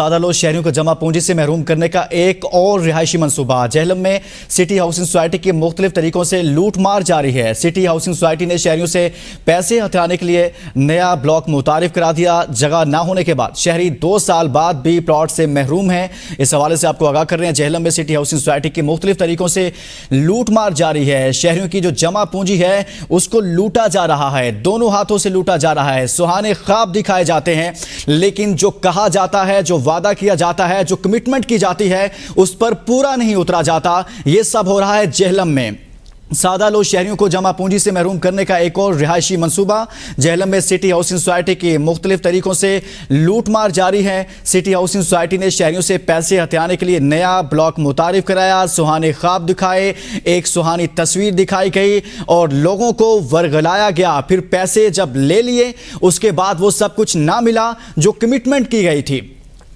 सादा लोग शहरियों को जमा पूंजी से महरूम करने का एक और रिहायशी मंसूबा। जेहलम में सिटी हाउसिंग सोसाइटी के मुख्तलिफ तरीकों से लूट मार जारी है। सिटी हाउसिंग सोसाइटी ने शहरियों से पैसे हथियाने के लिए नया ब्लॉक मुतारिफ करा दिया। जगह ना होने के बाद शहरी 2 साल बाद भी प्लॉट से महरूम हैं। इस हवाले से आपको आगाह कर रहे हैं, जेहलम में सिटी हाउसिंग सोसाइटी के मुख्तलिफ तरीकों से लूट मार जारी है। शहरियों की जो जमा पूंजी है उसको लूटा जा रहा है, दोनों हाथों से लूटा जा रहा है। सुहाने ख्वाब दिखाए जाते हैं, लेकिन जो कहा जाता है, जो वादा किया जाता है, जो कमिटमेंट की जाती है, उस पर पूरा नहीं उतरा जाता। यह सब हो रहा है जेहलम में। सादा लोग शहरियों को जमा पूंजी से महरूम करने का एक और रिहायशी मंसूबा। जेहलम में सिटी हाउसिंग सोसाइटी के मुख्तलिफ तरीकों से लूट मार जारी है। सिटी हाउसिंग सोसाइटी ने शहरियों से पैसे हथियाने के लिए नया ब्लॉक मुतारिफ कराया। सुहाने ख्वाब दिखाए, एक सुहानी तस्वीर दिखाई गई और लोगों को वर्गलाया गया। फिर पैसे जब ले लिए उसके बाद वो सब कुछ ना मिला जो कमिटमेंट की गई थी।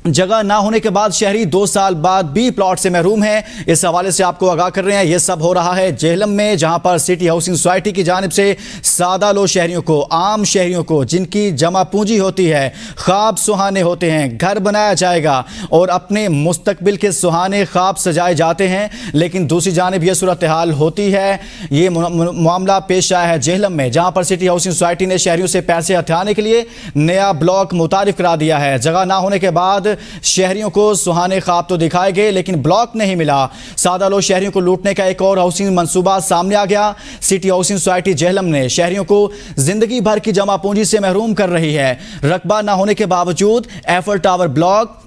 जगह ना होने के बाद शहरी 2 साल बाद भी प्लॉट से महरूम हैं। इस हवाले से आपको आगाह कर रहे हैं, यह सब हो रहा है जेहलम में, जहां पर सिटी हाउसिंग सोसाइटी की जानिब से सादा लो शहरियों को, आम शहरियों को, जिनकी जमा पूंजी होती है, ख्वाब सुहाने होते हैं, घर बनाया जाएगा और अपने मुस्तकबिल के सुहाने ख्वाब सजाए जाते हैं। लेकिन दूसरी जानिब यह सूरत हाल होती है। ये मामला पेश आया है जेहलम में, जहां पर सिटी हाउसिंग सोसाइटी ने शहरियों से पैसे हथियाने के लिए नया ब्लॉक मुतारिफ करा दिया है। जगह ना होने के बाद शहरियों को सुहाने ख्वाब तो दिखाए गए, लेकिन ब्लॉक नहीं मिला। सादा लोग शहरियों को लूटने का एक और हाउसिंग मंसूबा सामने आ गया। सिटी हाउसिंग सोसाइटी जेहलम ने शहरियों को जिंदगी भर की जमा पूंजी से महरूम कर रही है। रकबा ना होने के बावजूद apple tower block,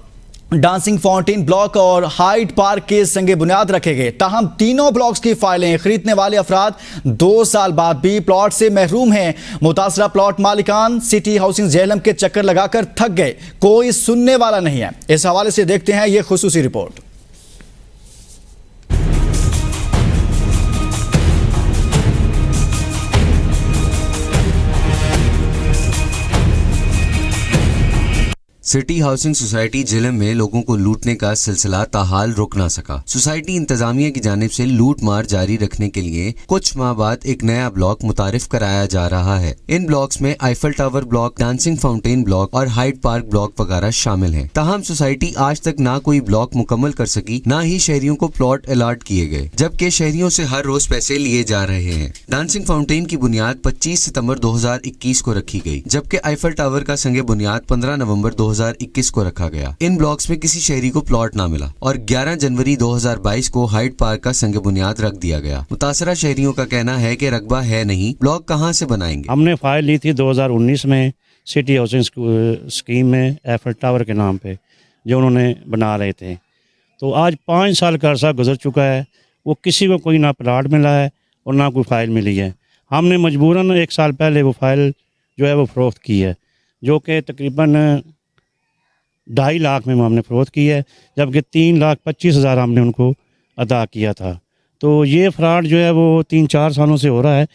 dancing fountain block और हाइड पार्क के संगे बुनियाद रखे गए। ताहम तीनों ब्लॉक्स की फाइलें खरीदने वाले अफराद 2 साल बाद भी प्लॉट से महरूम हैं। मुतासरा प्लॉट मालिकान सिटी हाउसिंग जेहलम के चक्कर लगाकर थक गए, कोई सुनने वाला नहीं है। इस हवाले से देखते हैं यह खुसूसी report. City housing society Jhelum में लोगों को लूटने का सिलसिला ताहाल रुक ना सका। सोसाइटी इंतजामिया की जानिब से लूट मार जारी रखने के लिए कुछ माह बाद एक नया ब्लॉक मुतारिफ कराया जा रहा है। इन ब्लॉक्स में Eiffel tower block, dancing fountain block और हाइड पार्क ब्लॉक वगैरह शामिल हैं। ताहम सोसाइटी आज तक ना कोई ब्लॉक मुकम्मल कर सकी, ना ही शहरियों को प्लॉट अलॉट किए गए, जबकि शहरियों से हर रोज पैसे लिए जा रहे हैं। डांसिंग फाउंटेन की बुनियाद 25 सितंबर 2021 को रखी गई, जबकि आईफल टावर का संगे बुनियाद 15 नवंबर 2021 को रखा गया। इन ब्लॉक्स में किसी शहरी को प्लॉट ना मिला और 11 जनवरी 2022 को हाइड पार्क का संग बुनियाद रख दिया गया। मुतासरा शहरियों का कहना है कि रकबा है नहीं, ब्लॉक कहां से बनाएंगे। हमने फाइल ली थी 2019 में सिटी हाउसिंग स्कीम में एफल टावर के नाम पे, जो उन्होंने बना रहे थे। तो आज 5 साल का अरसा गुजर चुका है, वो किसी को कोई ना प्लाट मिला है और ना कोई फाइल मिली है। हमने मजबूरन 1 साल पहले वो फाइल जो है वो फ़रोख्त की है, जो कि तकरीबन 2.5 लाख में हमने फ़रोख्त की है, जबकि 3,25,000 हमने उनको अदा किया था। तो ये फ्रॉड जो है वो 3-4 सालों से हो रहा है।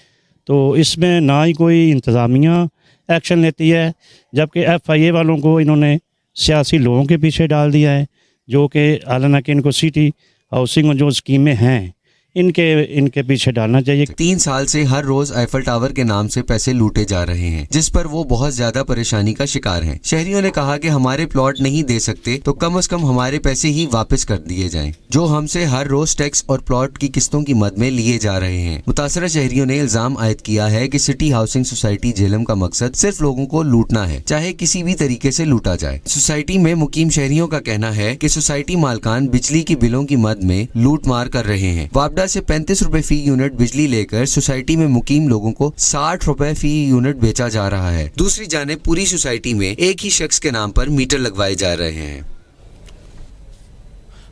तो इसमें ना ही कोई इंतज़ामिया एक्शन लेती है, जबकि FIA वालों को इन्होंने सियासी लोगों के पीछे डाल दिया है, जो कि हालांकि इनको सिटी हाउसिंग जो स्कीमें हैं इनके पीछे डालना चाहिए। 3 साल से हर रोज आईफल टावर के नाम से पैसे लूटे जा रहे हैं, जिस पर वो बहुत ज्यादा परेशानी का शिकार हैं। शहरियों ने कहा कि हमारे प्लॉट नहीं दे सकते तो कम से कम हमारे पैसे ही वापस कर दिए जाएं, जो हमसे हर रोज टैक्स और प्लॉट की किस्तों की मद में लिए जा रहे हैं। मुतासरा शहरियों ने इल्जाम आयद किया है कि सिटी हाउसिंग सोसाइटी जेहलम का मकसद सिर्फ लोगों को लूटना है, चाहे किसी भी तरीके से लूटा जाए। सोसाइटी में मुकीम शहरियों का कहना है कि सोसाइटी मालकान बिजली की बिलों की मद में लूट मार कर रहे हैं। वापडा से 35 रुपए फी यूनिट बिजली लेकर सोसाइटी में मुकीम लोगों को 60 रुपए फी यूनिट बेचा जा रहा है। दूसरी जानिब पूरी सोसाइटी में एक ही शख्स के नाम पर मीटर लगवाए जा रहे हैं।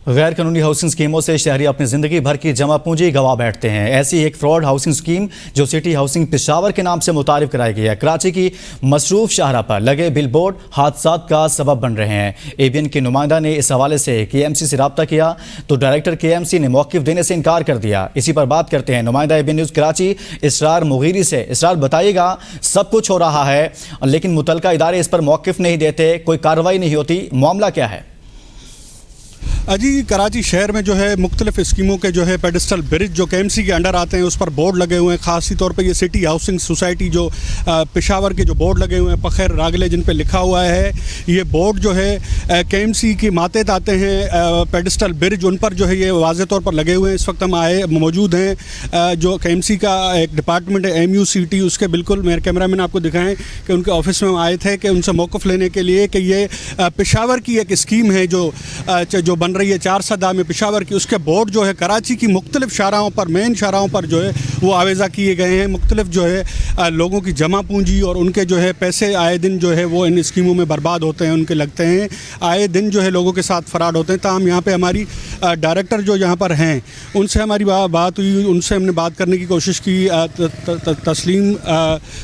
गैर कानूनी हाउसिंग स्कीमों से शहरी अपनी जिंदगी भर की जमा पूंजी गवा बैठते हैं। ऐसी एक फ्रॉड हाउसिंग स्कीम जो सिटी हाउसिंग पेशावर के नाम से मुतारिफ कराई गई है, कराची की मसरूफ शाहरा पर लगे बिलबोर्ड हादसात का सबब बन रहे हैं। ABN के नुमाइंदा ने इस हवाले से KMC से रब्ता किया तो डायरेक्टर KMC ने मौक़िफ़ देने से इनकार कर दिया। इसी पर बात करते हैं नुमाइंदा ABN न्यूज़ कराची इसरार मुगीरी से। इसरार, बताइएगा, सब कुछ हो रहा है लेकिन मुतलका इदारे इस पर मौक़िफ़ नहीं देते, कोई कार्रवाई नहीं होती, मामला क्या है? जी कराची शहर में जो है मुख्तलिफ स्कीमों के जो है पेडिस्टल ब्रिज जो KMC के अंडर आते हैं उस पर बोर्ड लगे हुए हैं। ख़ासी तौर पे ये सिटी हाउसिंग सोसाइटी जो पेशावर के जो बोर्ड लगे हुए हैं पखैर रागले जिन पे लिखा हुआ है, ये बोर्ड जो है KMC की मातेत आते हैं पेडिस्टल ब्रिज उन पर जो है ये वाज़े तौर पर लगे हुए हैं। इस वक्त हम मौजूद हैं जो KMC का एक डिपार्टमेंट है MUCT, उसके बिल्कुल मेरे कैमरामैन आपको दिखाएँ कि उनके ऑफिस में हम आए थे कि उनसे मौक़िफ़ लेने के लिए कि ये पेशावर की एक स्कीम है जो बन रही है 4 सदा में पेशावर की, उसके बोर्ड जो है कराची की मुख्तलिफ शाहराहों पर, मेन शाहराहों पर जो है वो आवेज़ा किए गए हैं। मुख्तलिफ जो है लोगों की जमा पूंजी और उनके जो है पैसे आए दिन जो है वो इन स्कीमों में बर्बाद होते हैं, उनके लगते हैं, आए दिन जो है लोगों के साथ फ़राड होते हैं। ताहम यहाँ पे हमारी डायरेक्टर जो यहाँ पर हैं उनसे हमारी बात हुई, उनसे हमने बात करने की कोशिश की तस्लीम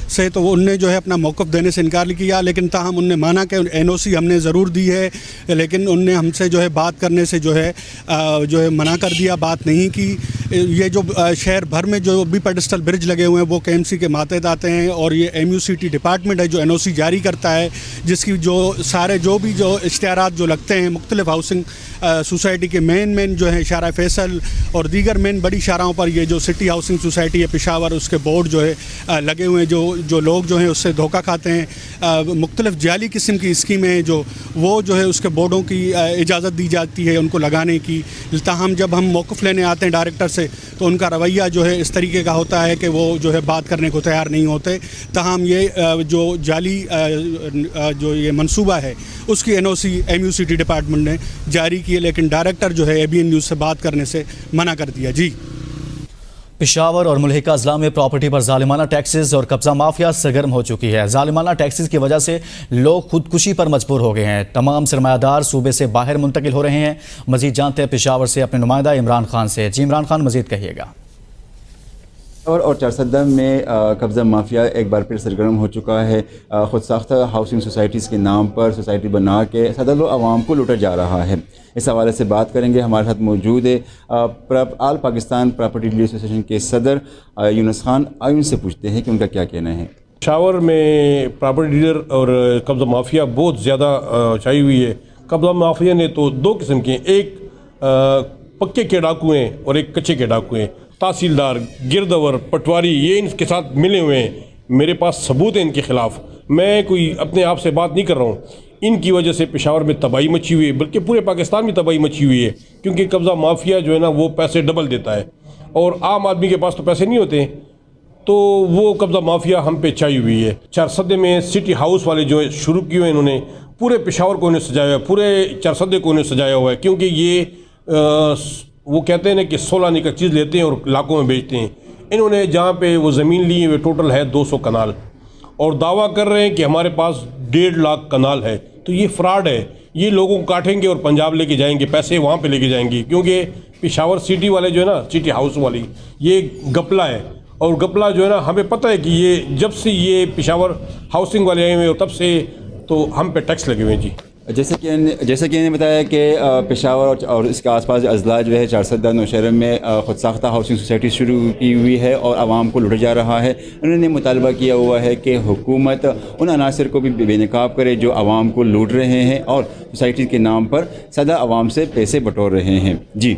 से, तो उनने जो है अपना मौक़िफ़ देने से इनकार किया, लेकिन ताहम उनने माना कि NOC हमने ज़रूर दी है, लेकिन उनने हमसे जो है बात करने से जो है मना कर दिया, बात नहीं की। ये जो शहर भर में जो भी पेडिस्टल ब्रिज लगे हुए हैं वो KMC के मातेत आते हैं और ये MUCT डिपार्टमेंट है जो NOC जारी करता है, जिसकी जो सारे जो भी जो इश्तिहारात जो लगते हैं मुख्तलिफ हाउसिंग सोसाइटी के मेन जो है शारा फैसल और दीगर मेन बड़ी शाराओं पर ये जो सिटी हाउसिंग सोसाइटी है पेशावर उसके बोर्ड जो है लगे हुए हैं, जो लोग जो हैं उससे धोखा खाते हैं। मुख्तलिफ जाली किस्म की स्कीमें हैं वो जो है उसके बोर्डों की इजाज़त दी जाती है उनको लगाने की। ताहम जब हम मौक़िफ़ लेने आते हैं डायरेक्टर से तो उनका रवैया जो है इस तरीके का होता है कि वो जो है बात करने को तैयार नहीं होते। ताहम ये जो जाली जो ये मंसूबा है उसकी NOC MUCT डिपार्टमेंट ने जारी की है, लेकिन डायरेक्टर जो है ABN न्यूज़ से बात करने से मना कर दिया। जी, पेशावर और मुल्हिका अजला में प्रॉपर्टी पर जालिमाना टैक्सेस और कब्जा माफिया सरगर्म हो चुकी है। जालिमाना टैक्सेस की वजह से लोग खुदकुशी पर मजबूर हो गए हैं। तमाम सरमायादार सूबे से बाहर मुंतकिल हो रहे हैं। मजीद जानते हैं पेशावर से अपने नुमाइंदा इमरान खान से। जी इमरान खान, मजीद कहिएगा। और 4 सदा में कब्ज़ा माफिया एक बार फिर सरगर्म हो चुका है। ख़ुद साख्ता हाउसिंग सोसाइटीज़ के नाम पर सोसाइटी बना के सदर आवाम को लूटा जा रहा है। इस हवाले से बात करेंगे। हमारे साथ मौजूद है आल पाकिस्तान प्रॉपर्टी डीलर एसोसिएशन के सदर यूनुस खान। आइए उनसे पूछते हैं कि उनका क्या कहना है। पेशावर में प्रॉपर्टी डीलर और कब्ज़ा माफिया बहुत ज़्यादा छाई हुई है। कब्ज़ा माफिया ने तो 2 किस्म के, एक पक्के के डाकू हैं और एक कच्चे के डाकू हैं। तहसीलदार, गिरदवर, पटवारी ये इनके साथ मिले हुए हैं। मेरे पास सबूत है इनके ख़िलाफ़। मैं कोई अपने आप से बात नहीं कर रहा हूँ। इनकी वजह से पेशावर में तबाही मची हुई है, बल्कि पूरे पाकिस्तान में तबाही मची हुई है, क्योंकि कब्ज़ा माफिया जो है ना वो पैसे डबल देता है और आम आदमी के पास तो पैसे नहीं होते, तो वो कब्ज़ा माफिया हम पे छाई हुई है। 4 सदे में सिटी हाउस वाले जो है शुरू किए हुए इन्होंने पूरे पेशावर को उन्हें सजाया हुआ है, पूरे 4 सदे को उन्हें सजाया हुआ है, क्योंकि ये वो कहते हैं ना कि 16 आने का चीज़ लेते हैं और लाखों में बेचते हैं। इन्होंने जहाँ पे वो ज़मीन ली है वो टोटल है 200 कनाल और दावा कर रहे हैं कि हमारे पास 1.5 लाख कनाल है। तो ये फ्रॉड है। ये लोगों को काटेंगे और पंजाब लेके जाएंगे, पैसे वहाँ पे लेके जाएंगे, क्योंकि पेशावर सिटी वाले जो है ना, सिटी हाउस वाली, ये गपला है। और गपला जो है ना, हमें पता है कि ये जब से ये पेशावर हाउसिंग वाले आए हुए तब से तो हम पे टैक्स लगे हुए हैं। जी, जैसे कि इन्होंने बताया कि पेशावर और इसके आसपास अजला जो है 4 सदा नौशहर में ख़ुद साख्ता हाउसिंग सोसाइटी शुरू की हुई है और आवाम को लूटा जा रहा है। उन्होंने मुतालबा किया हुआ है कि हुकूमत उन अनासर को भी बेनकाब करे जो आवाम को लूट रहे हैं और सोसाइटी के नाम पर सदा आवाम से पैसे बटोर रहे हैं। जी,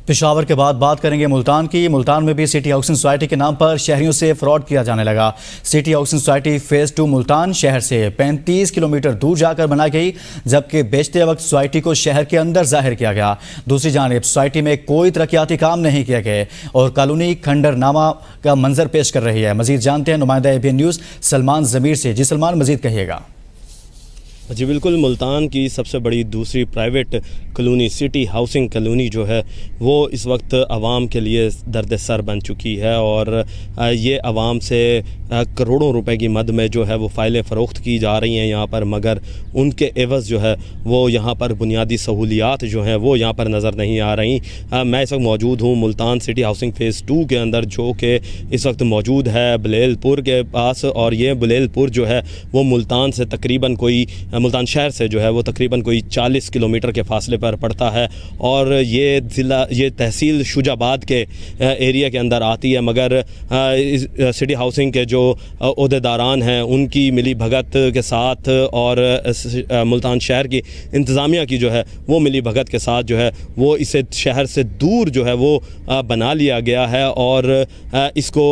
पेशावर के बाद बात करेंगे मुल्तान की। मुल्तान में भी सिटी हाउसिंग सोसाइटी के नाम पर शहरियों से फ्रॉड किया जाने लगा। City housing society phase 2 Multan शहर से 35 किलोमीटर दूर जाकर बनाई गई, जबकि बेचते वक्त सोसाइटी को शहर के अंदर जाहिर किया गया। दूसरी जानिब सोसाइटी में कोई तरक्याती काम नहीं किए गए और कॉलोनी खंडरनामा का मंजर पेश कर रही है। मजीद जानते हैं नुमाइंदा ABN न्यूज़ सलमान ज़मीर से। जी सलमान, मजीद कहिएगा। जी बिल्कुल, मुल्तान की सबसे बड़ी दूसरी private colony city housing colony जो है वो इस वक्त आवाम के लिए दर्द सर बन चुकी है और ये आवाम से करोड़ों रुपए की मद में जो है वो फ़ाइलें फ़रोख्त की जा रही हैं यहाँ पर, मगर उनके एवज़ जो है वो यहाँ पर बुनियादी सहूलियात जो हैं वो यहाँ पर नज़र नहीं आ रही। मैं इस वक्त मौजूद हूँ मुल्तान सिटी हाउसिंग फ़ेज़ 2 के अंदर, जो कि इस वक्त मौजूद है बलेलपुर के पास, और ये बलेलपुर जो है वो मुल्तान से तकरीबन कोई मुल्तान शहर से जो है वो तकरीबन कोई 40 किलोमीटर के फासले पर पड़ता है और ये तहसील शुजाबाद के एरिया के अंदर आती है। मगर सिटी हाउसिंग के जो ओहदेदारान हैं उनकी मिली भगत के साथ और मुल्तान शहर की इंतज़ामिया की जो है वो मिली भगत के साथ जो है वो इसे शहर से दूर जो है वो बना लिया गया है और इसको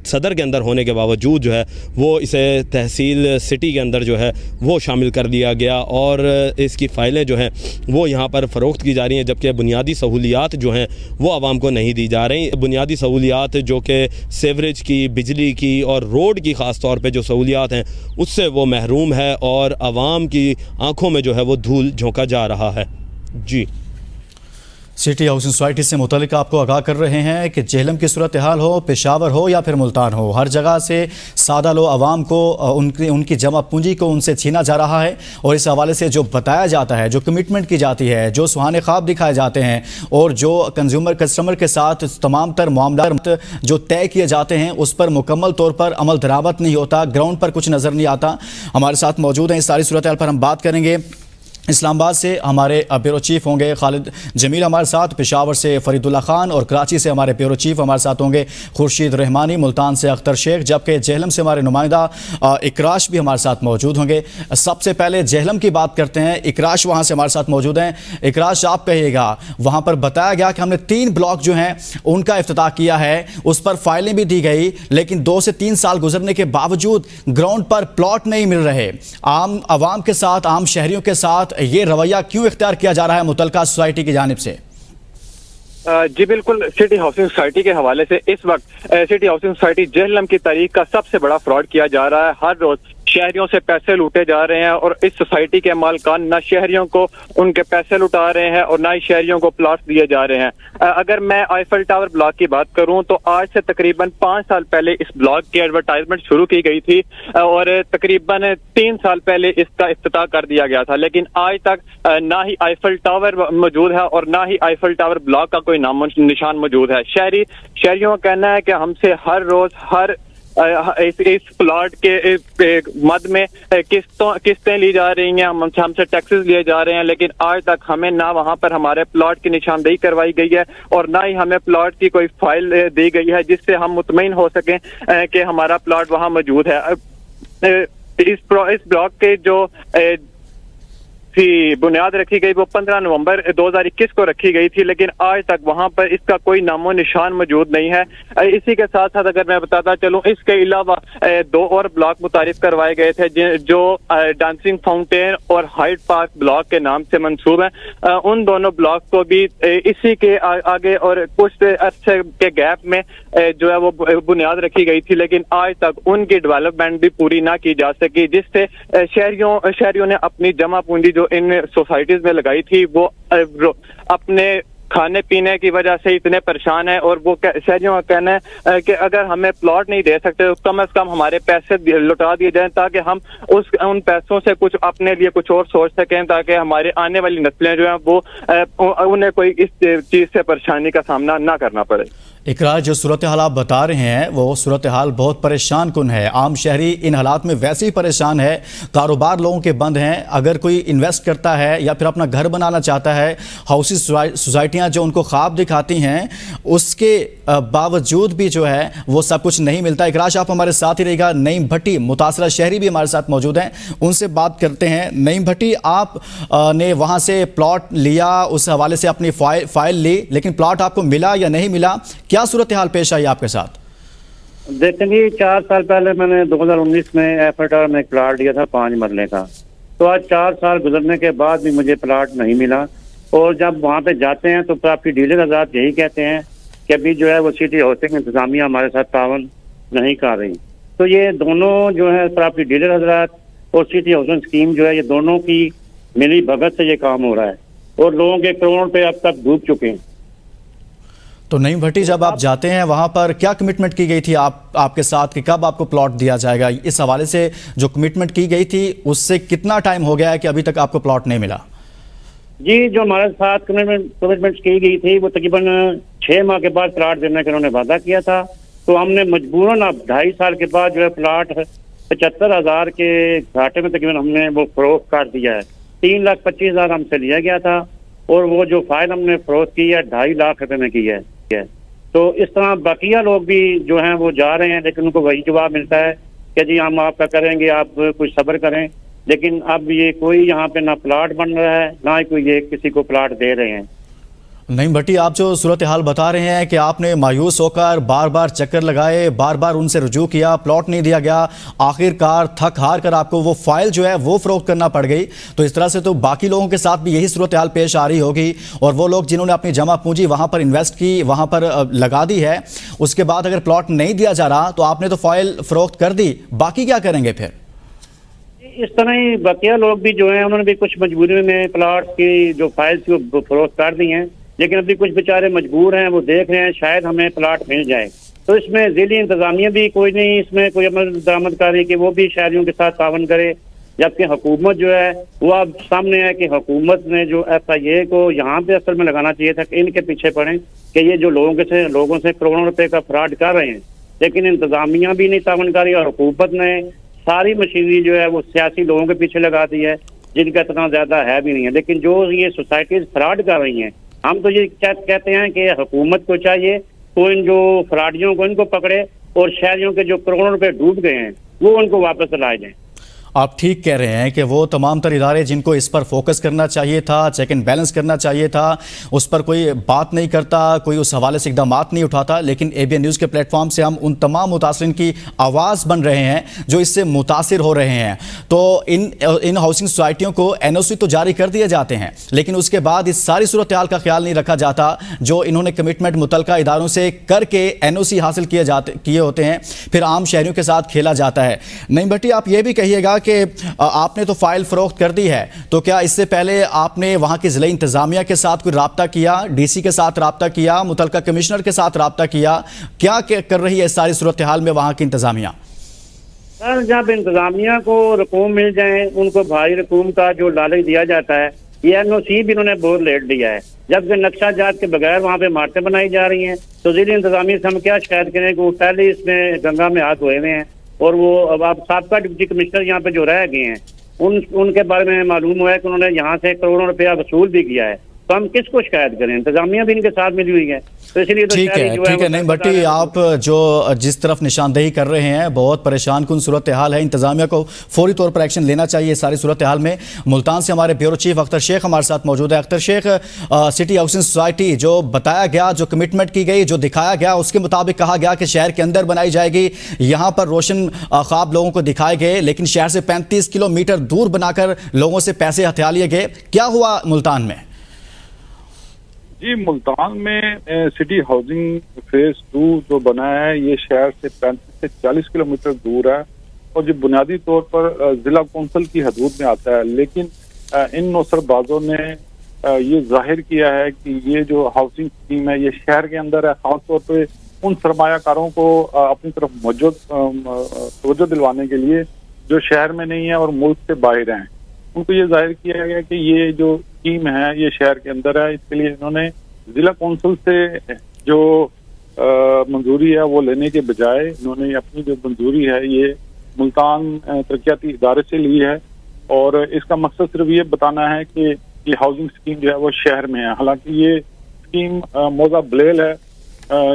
सदर के अंदर होने के बावजूद जो है वो इसे तहसील सिटी के अंदर जो है वो शामिल कर दिया गया और इसकी फ़ाइलें जो हैं वो यहाँ पर फ़रोख्त की जा रही हैं, जबकि बुनियादी सहूलियात जो हैं वो आवाम को नहीं दी जा रही। बुनियादी सहूलियात जो कि सेवरेज की, बिजली की और रोड की ख़ास तौर पे जो सहूलियात हैं उससे वो महरूम है और आवाम की आंखों में जो है वो धूल झोंका जा रहा है। जी, सिटी हाउसिंग सोसाइटी से मुतल्लिक आपको आगाह कर रहे हैं कि जेहलम की सूरत हाल हो, पेशावर हो या फिर मुल्तान हो, हर जगह से सादा लो आवाम को उनकी जमा पूंजी को उनसे छीना जा रहा है। और इस हवाले से जो बताया जाता है, जो कमिटमेंट की जाती है, जो सुहाने ख्वाब दिखाए जाते हैं और जो कस्टमर के साथ तमाम तर मामला जो तय किए जाते हैं उस पर मुकम्मल तौर पर अमल दरामद नहीं होता, ग्राउंड पर कुछ नज़र नहीं आता। हमारे साथ मौजूद हैं, इस सारी सूरत हाल पर हम बात करेंगे। इस्लामाबाद से हमारे ब्यूरो चीफ होंगे खालिद जमील हमारे साथ, पेशावर से फरीदुल्ला खान और कराची से हमारे ब्यूरो चीफ हमारे साथ होंगे खुर्शीद रहमानी, मुल्तान से अख्तर शेख, जबकि जेहलम से हमारे नुमाइंदा इकराश भी हमारे साथ मौजूद होंगे। सबसे पहले जेहलम की बात करते हैं, इकराश वहाँ से हमारे साथ मौजूद हैं। इकराश, आप कहिएगा, वहाँ पर बताया गया कि हमने 3 ब्लॉक जो हैं उनका इफ्तिताह किया है, उस पर फाइलें भी दी गई, लेकिन 2 से 3 साल गुजरने के बावजूद ग्राउंड पर प्लॉट नहीं मिल रहे। आम आवाम के साथ, आम शहरियों के साथ ये रवैया क्यों इख्तियार किया जा रहा है मुतलका सोसाइटी की जानिब से? जी बिल्कुल, सिटी हाउसिंग सोसाइटी के हवाले से इस वक्त सिटी हाउसिंग सोसाइटी जेहलम की तारीख का सबसे बड़ा फ्रॉड किया जा रहा है। हर रोज शहरियों से पैसे लूटे जा रहे हैं और इस सोसाइटी के मालिकान न शहरियों को उनके पैसे लुटा रहे हैं और न ही शहरियों को प्लॉट दिए जा रहे हैं। अगर मैं आईफल टावर ब्लॉक की बात करूं तो आज से तकरीबन 5 साल पहले इस ब्लॉक की एडवर्टाइजमेंट शुरू की गई थी और तकरीबन 3 साल पहले इसका इफ्तिताह कर दिया गया था, लेकिन आज तक ना ही आईफल टावर मौजूद है और ना ही आईफल टावर ब्लॉक का कोई नामो निशान मौजूद है। शहरियों का कहना है कि हमसे हर रोज इस प्लॉट के मद में किस्तें ली जा रही हैं, हमसे टैक्सेस लिए जा रहे हैं, लेकिन आज तक हमें ना वहां पर हमारे प्लॉट की निशानदेही करवाई गई है और ना ही हमें प्लॉट की कोई फाइल दी गई है जिससे हम मुतमईन हो सकें कि हमारा प्लॉट वहां मौजूद है। इस ब्लॉक के जो बुनियाद रखी गई वो 15 नवंबर 2021 को रखी गई थी, लेकिन आज तक वहां पर इसका कोई नामो निशान मौजूद नहीं है। इसी के साथ साथ अगर मैं बताता चलूं, इसके अलावा 2 और ब्लॉक मुतारिफ करवाए गए थे जो डांसिंग फाउंटेन और हाइट पार्क ब्लॉक के नाम से मंसूब है। उन दोनों ब्लॉक को भी इसी के आगे और कुछ अर्से के गैप में जो है वो बुनियाद रखी गई थी, लेकिन आज तक उनकी डेवलपमेंट भी पूरी ना की जा सकी, जिससे शहरियों ने अपनी जमा पूंजी जो इन सोसाइटीज में लगाई थी वो अपने खाने पीने की वजह से इतने परेशान है और वो शहरियों का कहना है कि अगर हमें प्लॉट नहीं दे सकते तो कम से कम हमारे पैसे लौटा दिए जाएं ताकि हम उन पैसों से कुछ अपने लिए कुछ और सोच सकें, ताकि हमारे आने वाली नस्लें जो हैं वो उन्हें कोई इस चीज से परेशानी का सामना ना करना पड़े। इकरार, जो सूरत हाल आप बता रहे हैं वो सूरत हाल बहुत परेशान कुन है। आम शहरी इन हालात में वैसे ही परेशान है, कारोबार लोगों के बंद हैं। अगर कोई इन्वेस्ट करता है या फिर अपना घर बनाना चाहता है, हाउसिंग सोसाइटियाँ जो उनको ख्वाब दिखाती हैं उसके बावजूद भी जो है वो सब कुछ नहीं मिलता। इकरार, आप हमारे साथ ही रहेगा। नईम भट्टी, मुतासरा शहरी भी हमारे साथ मौजूद हैं, उनसे बात करते हैं। नईम भट्टी, आप ने वहाँ से प्लॉट लिया, उस हवाले से अपनी फाइल ली, लेकिन प्लॉट आपको मिला या नहीं मिला? क्या सूरत हाल पेश आई आपके साथ? देखेंगे, 4 साल पहले मैंने 2019 में एफर्ट टावर में एक प्लाट लिया था 5 मरले का, तो आज 4 साल गुजरने के बाद भी मुझे प्लाट नहीं मिला। और जब वहाँ पे जाते हैं तो प्रॉपर्टी डीलर आजाद यही कहते हैं कि अभी जो है वो सिटी हाउसिंग इंतजामिया हमारे साथ तावन नहीं कर रही। तो ये दोनों जो है प्रॉपर्टी डीलर हजरात और सिटी हाउसिंग स्कीम जो है ये दोनों की मिली भगत से ये काम हो रहा है और लोगों के करोड़ पे अब तक डूब चुके हैं। तो नईम भट्टी, जब आप जाते हैं वहां पर क्या कमिटमेंट की गई थी आपके साथ कि कब आपको प्लॉट दिया जाएगा? इस हवाले से जो कमिटमेंट की गई थी उससे कितना टाइम हो गया है कि अभी तक आपको प्लॉट नहीं मिला? जी, जो हमारे साथ कमिटमेंट की गई थी वो तकरीबन 6 माह के बाद प्लाट देने का उन्होंने वादा किया था, तो हमने मजबूरन अब 2.5 साल के बाद जो है प्लाट 75,000 के घाटे में तकरीबन हमने वो फरोख्त कर दिया है। 3,25,000 हमसे लिया गया था और वो जो फाइल हमने फरोख्त की है 2.5 लाख रुपए में की है। तो इस तरह बकिया लोग भी जो हैं वो जा रहे हैं, लेकिन उनको वही जवाब मिलता है कि जी हम आपका करेंगे, आप कुछ सब्र करें। लेकिन अब ये कोई यहाँ पे ना प्लाट बन रहा है, ना ही कोई ये किसी को प्लाट दे रहे हैं। नहीं भट्टी, आप जो सूरत हाल बता रहे हैं कि आपने मायूस होकर बार बार चक्कर लगाए, बार बार उनसे रुजू किया, प्लॉट नहीं दिया गया, आखिरकार थक हार कर आपको वो फाइल जो है वो फरोख्त करना पड़ गई। तो इस तरह से तो बाकी लोगों के साथ भी यही सूरत हाल पेश आ रही होगी, और वो लोग जिन्होंने अपनी जमा पूंजी वहां पर इन्वेस्ट की, वहां पर लगा दी है, उसके बाद अगर प्लॉट नहीं दिया जा रहा तो आपने तो फाइल फरोख्त कर दी, बाकी क्या करेंगे फिर? इस तरह ही बकिया लोग भी जो हैं उन्होंने भी कुछ मजबूरी में प्लाट की जो फाइल थी वो फरोख्त कर दी हैं, लेकिन अभी कुछ बेचारे मजबूर हैं, वो देख रहे हैं शायद हमें प्लाट मिल जाए। तो इसमें ज़िली इंतजामिया भी कोई नहीं इसमें कोई अमल दरामद करे कि वो भी शहरियों के साथ तावन करे, जबकि हुकूमत जो है वो अब सामने है कि हुकूमत ने जो FIA को यहाँ पे असल में लगाना चाहिए था कि इनके पीछे पड़े कि ये जो लोगों से करोड़ों रुपए का फ्रॉड कर रहे हैं, लेकिन इंतजामिया भी नहीं तावन करी और हुकूमत ने सारी मशीनरी जो है वो सियासी लोगों के पीछे लगा दी है, जिनका इतना ज्यादा है भी नहीं है। लेकिन जो ये सोसाइटीज फ्रॉड कर रही हैं, हम तो ये कहते हैं कि हुकूमत को चाहिए तो इन जो फ्रॉडियों को इनको पकड़े और शहरियों के जो करोड़ों रुपए डूब गए हैं वो उनको वापस लाए जाएं। आप ठीक कह रहे हैं कि वो तमाम तर इदारे जिनको इस पर फोकस करना चाहिए था, चेक एंड बैलेंस करना चाहिए था, उस पर कोई बात नहीं करता, कोई उस हवाले से इकदाम नहीं उठाता। लेकिन ABN न्यूज़ के प्लेटफॉर्म से हम उन तमाम मुतासिरीन की आवाज़ बन रहे हैं जो इससे मुतासिर हो रहे हैं। तो इन हाउसिंग सोसाइटियों को NOC तो जारी कर दिए जाते हैं, लेकिन उसके बाद इस सारी सूरत हाल का ख्याल नहीं रखा जाता जो इन्होंने कमिटमेंट मुतलका इदारों से करके NOC हासिल किए होते हैं, फिर आम शहरियों के साथ खेला जाता है। नहीं भट्टी, आप ये भी कहिएगा कि आपने तो फाइल फरोख्त कर दी है, तो क्या इससे पहले आपने वहां की जिला इंतजामिया के साथ कोई राब्ता किया, DC के साथ राब्ता किया, मुतलका कमिश्नर के साथ राब्ता किया? क्या कर रही है सारी सूरत हाल में वहां की इंतजामिया? सर, जब इंतजामिया को रकूम मिल जाए, उनको भारी रकूम का जो लालच दिया जाता है, ये NOC भी इन्होंने बहुत लेट दिया है, जबकि नक्शा जात के बगैर वहाँ पे इमारतें बनाई जा रही हैं। तो जिला इंतजामिया से हम क्या शिकायत करें कि वो पहले इसमें गंगा में हाथ धोए हुए हैं, और वो अब आप साबका डिप्टी कमिश्नर यहाँ पे जो रह गए हैं उनके बारे में मालूम हुआ है कि उन्होंने यहाँ से करोड़ों रुपया वसूल भी किया है। तो हम किसको शिकायत करें? इंतजामिया भी इनके साथ मिली हुई है, तो इसलिए तो ठीक है। नहीं भट्टी, आप जो जिस तरफ निशानदेही कर रहे हैं बहुत परेशान कुन सूरत हाल है, इंतजामिया को फौरी तौर पर एक्शन लेना चाहिए सारी सूरत हाल में। मुल्तान से हमारे ब्यूरो चीफ अख्तर शेख हमारे साथ मौजूद है। Akhtar Shaikh, city housing society जो बताया गया, जो कमिटमेंट की गई, जो दिखाया गया, उसके मुताबिक कहा गया कि शहर के अंदर बनाई जाएगी, यहाँ पर रोशन ख्वाब लोगों को दिखाए गए, लेकिन शहर से 35 किलोमीटर दूर बनाकर लोगों से पैसे हथिया लिए गए। क्या हुआ मुल्तान में? जी, मुल्तान में सिटी हाउसिंग फेज 2 जो बना है ये शहर से 35 से 40 किलोमीटर दूर है, और जो बुनियादी तौर पर जिला कौंसिल की हदूद में आता है। लेकिन इन नौसरबाजों ने ये जाहिर किया है कि ये जो हाउसिंग स्कीम है ये शहर के अंदर है, खासतौर पे उन सरमायाकारों को अपनी तरफ तवज्जो दिलवाने के लिए जो शहर में नहीं है और मुल्क से बाहर हैं। उनको ये जाहिर किया गया कि ये जो स्कीम है ये शहर के अंदर है, इसके लिए इन्होंने जिला कौंसिल से जो मंजूरी है वो लेने के बजाय इन्होंने अपनी जो मंजूरी है ये मुल्तान तरक्याती इदारे से ली है, और इसका मकसद सिर्फ ये बताना है कि ये हाउसिंग स्कीम जो है वो शहर में है। हालांकि ये स्कीम मौजा बलेल है,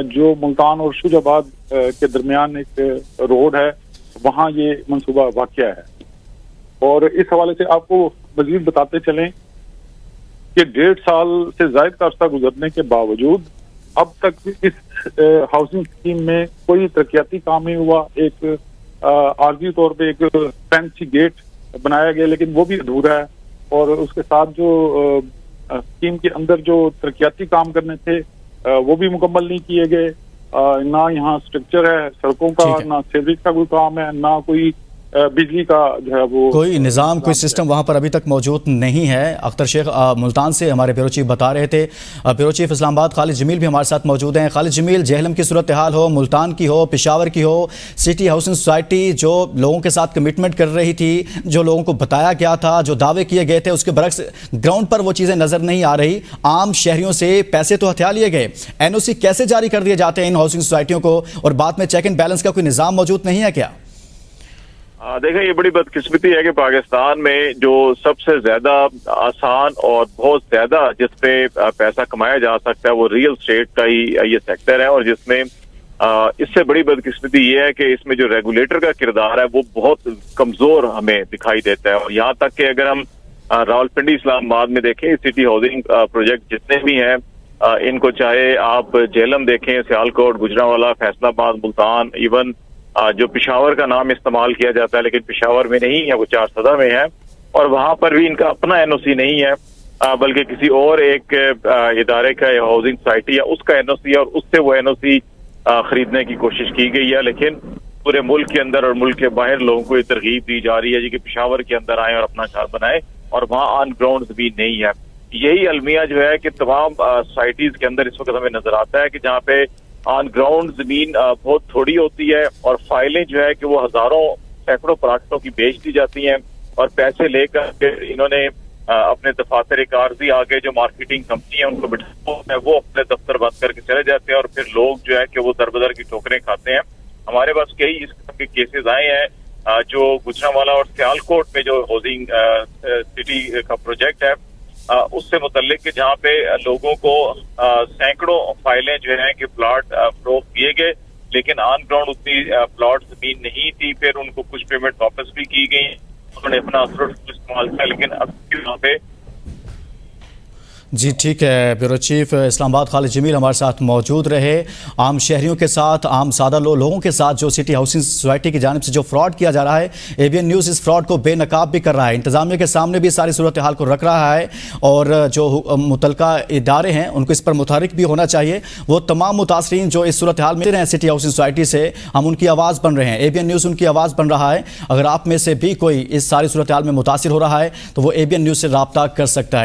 जो मुल्तान और शुजाबाद के दरमियान एक रोड है, वहाँ ये मनसूबा वाक़या है। और इस हवाले से आपको मजीद बताते चलें कि 1.5 साल से ज्यादा का अर्सा गुजरने के बावजूद अब तक इस हाउसिंग स्कीम में कोई तरक्याती काम नहीं हुआ। एक आर्जी तौर पे एक फैंसी गेट बनाया गया, लेकिन वो भी अधूरा है, और उसके साथ जो स्कीम के अंदर जो तरक्याती काम करने थे वो भी मुकम्मल नहीं किए गए। ना यहाँ स्ट्रक्चर है सड़कों का, ना सीवरेज का कोई काम है, ना कोई बिजली का जो है वो कोई निज़ाम, कोई सिस्टम वहाँ पर अभी तक मौजूद नहीं है। अख्तर शेख मुल्तान से हमारे ब्यूरो चीफ बता रहे थे। ब्यूरो चीफ इस्लामाबाद खालिद जमील भी हमारे साथ मौजूद हैं। खालिद जमील, जेहलम की सूरत हाल हो, मुल्तान की हो, पेशावर की हो, सिटी हाउसिंग सोसाइटी जो लोगों के साथ कमिटमेंट कर रही थी, जो लोगों को बताया गया था, जो दावे किए गए थे, उसके बरक्स ग्राउंड पर वो चीज़ें नज़र नहीं आ रही। आम शहरियों से पैसे तो हथिया लिए गए, NOC कैसे जारी कर दिए जाते हैं इन हाउसिंग सोसाइटियों को, और बाद में चेक एंड बैलेंस का कोई निज़ाम मौजूद नहीं है क्या? देखें, ये बड़ी बदकिस्मती है कि पाकिस्तान में जो सबसे ज्यादा आसान और बहुत ज्यादा जिस पे पैसा कमाया जा सकता है वो रियल एस्टेट का ही ये सेक्टर है, और जिसमें इससे बड़ी बदकिस्मती ये है कि इसमें जो रेगुलेटर का किरदार है वो बहुत कमजोर हमें दिखाई देता है। और यहाँ तक कि अगर हम रावलपिंडी इस्लामाबाद में देखें, सिटी हाउसिंग प्रोजेक्ट जितने भी हैं, इनको चाहे आप जेहलम देखें, सियालकोट, गुजरांवाला, फैसलाबाद, मुल्तान, इवन जो पिशावर का नाम इस्तेमाल किया जाता है लेकिन पिशावर में नहीं है, वो चारसदा में है, और वहां पर भी इनका अपना एनओसी नहीं है, बल्कि किसी और एक इदारे का हाउसिंग सोसाइटी है उसका एनओसी है, और उससे वो एनओसी खरीदने की कोशिश की गई है। लेकिन पूरे मुल्क के अंदर और मुल्क के बाहर लोगों को ये तरगीब दी जा रही है जी कि पिशावर के अंदर आए और अपना घर बनाए, और वहाँ ऑन ग्राउंड जमीन नहीं है। यही अलमिया जो है कि तमाम सोसाइटीज के अंदर इस वक्त हमें नजर आता है कि जहाँ पे ऑन ग्राउंड जमीन बहुत थोड़ी होती है, और फाइलें जो है कि वो हजारों सैकड़ों प्लाटों की बेच दी जाती हैं, और पैसे लेकर इन्होंने अपने दफातर कारजी आगे जो मार्केटिंग कंपनी है उनको बिठा वो अपने दफ्तर बंद करके चले जाते हैं, और फिर लोग जो है कि वो दरबदर की ठोकरें खाते हैं। हमारे पास कई इस किस्म के केसेस आए हैं जो गुजरांवाला और सियालकोट में जो हाउसिंग सिटी का प्रोजेक्ट है उससे मुतल्लिक कि जहाँ पे लोगों को सैकड़ों फाइलें जो है कि प्लॉट फरोख्त किए गए, लेकिन ऑन ग्राउंड उतनी प्लॉट जमीन नहीं थी। फिर उनको कुछ पेमेंट वापस भी की गई, उन्होंने अपना असर इस्तेमाल किया, लेकिन अब वहाँ पे जी ठीक है। ब्यूरो चीफ इस्लामाबाद खालिद जमील हमारे साथ मौजूद रहे। आम शहरियों के साथ, आम सादा लोगों के साथ जो सिटी हाउसिंग सोसाइटी की जानिब से जो फ्रॉड किया जा रहा है, एबीएन न्यूज़ इस फ्रॉड को बेनकाब भी कर रहा है, इंतजामिया के सामने भी सारी सूरत हाल को रख रहा है, और जो मुतलका इदारे हैं उनको इस पर मुतहरिक भी होना चाहिए। वो तमाम मुतासरीन जो इस सूरत हाल में रहे हैं सिटी हाउसिंग सोसाइटी से, हम उनकी आवाज़ बन रहे हैं, एबीएन न्यूज़ उनकी आवाज़ बन रहा है। अगर आप में से भी कोई इस सारी सूरत हाल में मुतासिर हो रहा है तो वो एबीएन न्यूज़ से रब्ता कर सकता है।